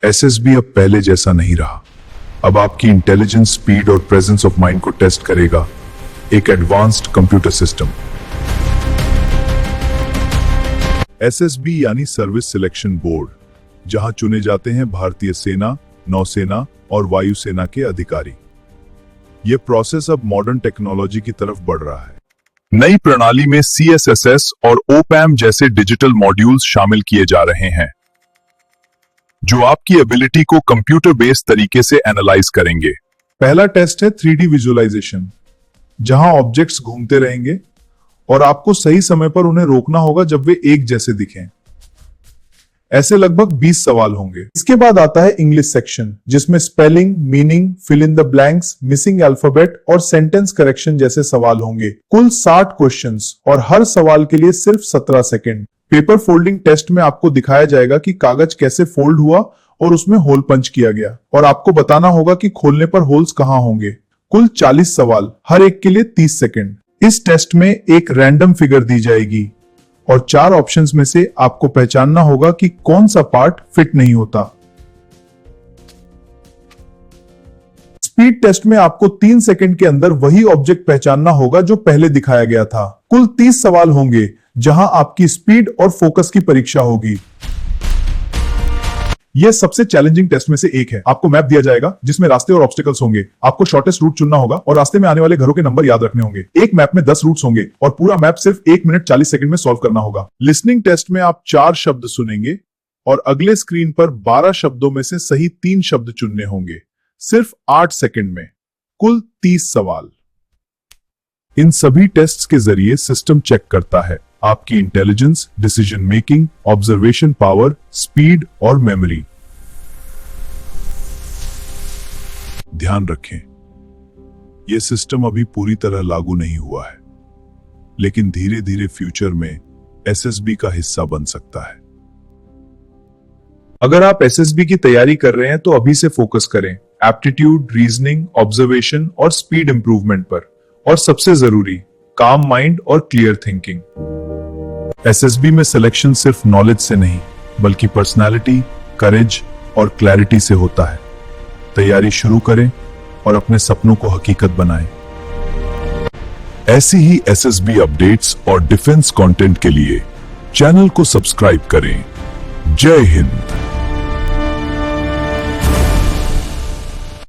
SSB अब पहले जैसा नहीं रहा। अब आपकी इंटेलिजेंस, स्पीड और प्रेजेंस ऑफ माइंड को टेस्ट करेगा एक एडवांस्ड कंप्यूटर सिस्टम। एसएसबी यानी सर्विस सिलेक्शन बोर्ड, जहां चुने जाते हैं भारतीय सेना, नौसेना और वायुसेना के अधिकारी। यह प्रोसेस अब मॉडर्न टेक्नोलॉजी की तरफ बढ़ रहा है। नई प्रणाली में CSSS और OPAM जैसे डिजिटल मॉड्यूल्स शामिल किए जा रहे हैं, जो आपकी एबिलिटी को कंप्यूटर बेस्ड तरीके से एनालाइज करेंगे। पहला टेस्ट है 3D विजुअलाइजेशन, जहां ऑब्जेक्ट्स घूमते रहेंगे और आपको सही समय पर उन्हें रोकना होगा जब वे एक जैसे दिखें। ऐसे लगभग 20 सवाल होंगे। इसके बाद आता है इंग्लिश सेक्शन, जिसमें spelling, meaning, fill in the blanks, missing alphabet और सेंटेंस करेक्शन जैसे सवाल होंगे। कुल 60 क्वेश्चंस और हर सवाल के लिए सिर्फ 17 सेकंड। पेपर फोल्डिंग टेस्ट में आपको दिखाया जाएगा कि कागज कैसे फोल्ड हुआ और उसमें होल पंच किया गया, और आपको बताना होगा कि खोलने पर होल्स कहां होंगे। कुल 40 सवाल, हर एक के लिए 30 सेकंड। इस टेस्ट में एक रैंडम फिगर दी जाएगी और 4 ऑप्शंस में से आपको पहचानना होगा कि कौन सा पार्ट फिट नहीं होता। स्पीड टेस्ट में आपको 3 सेकंड के अंदर वही ऑब्जेक्ट पहचानना होगा जो पहले दिखाया गया था। कुल 30 सवाल होंगे, जहां आपकी स्पीड और फोकस की परीक्षा होगी। यह सबसे चैलेंजिंग टेस्ट में से एक है। आपको मैप दिया जाएगा जिसमें रास्ते और ऑब्स्टिकल्स होंगे। आपको शॉर्टेस्ट रूट चुनना होगा और रास्ते में आने वाले घरों के नंबर याद रखने होंगे। एक मैप में 10 रूट्स होंगे और पूरा मैप सिर्फ 1 मिनट 40 सेकंड में सॉल्व करना होगा। लिसनिंग टेस्ट में आप 4 शब्द सुनेंगे और अगले स्क्रीन पर 12 शब्दों में से सही 3 शब्द चुनने होंगे, सिर्फ 8 सेकंड में। कुल 30 सवाल। इन सभी टेस्ट्स के जरिए सिस्टम चेक करता है आपकी intelligence, decision making, observation power, speed और मेमोरी। ध्यान रखें, यह सिस्टम अभी पूरी तरह लागू नहीं हुआ है, लेकिन धीरे धीरे फ्यूचर में एसएसबी का हिस्सा बन सकता है। अगर आप एसएसबी की तैयारी कर रहे हैं तो अभी से फोकस करें एप्टीट्यूड, रीजनिंग, ऑब्जर्वेशन और स्पीड इंप्रूवमेंट पर, और सबसे जरूरी काम माइंड और क्लियर थिंकिंग। एसएसबी में सिलेक्शन सिर्फ नॉलेज से नहीं, बल्कि पर्सनालिटी, करेज और क्लैरिटी से होता है। तैयारी शुरू करें और अपने सपनों को हकीकत बनाएं। ऐसी ही एसएसबी अपडेट्स और डिफेंस कंटेंट के लिए चैनल को सब्सक्राइब करें। जय हिंद।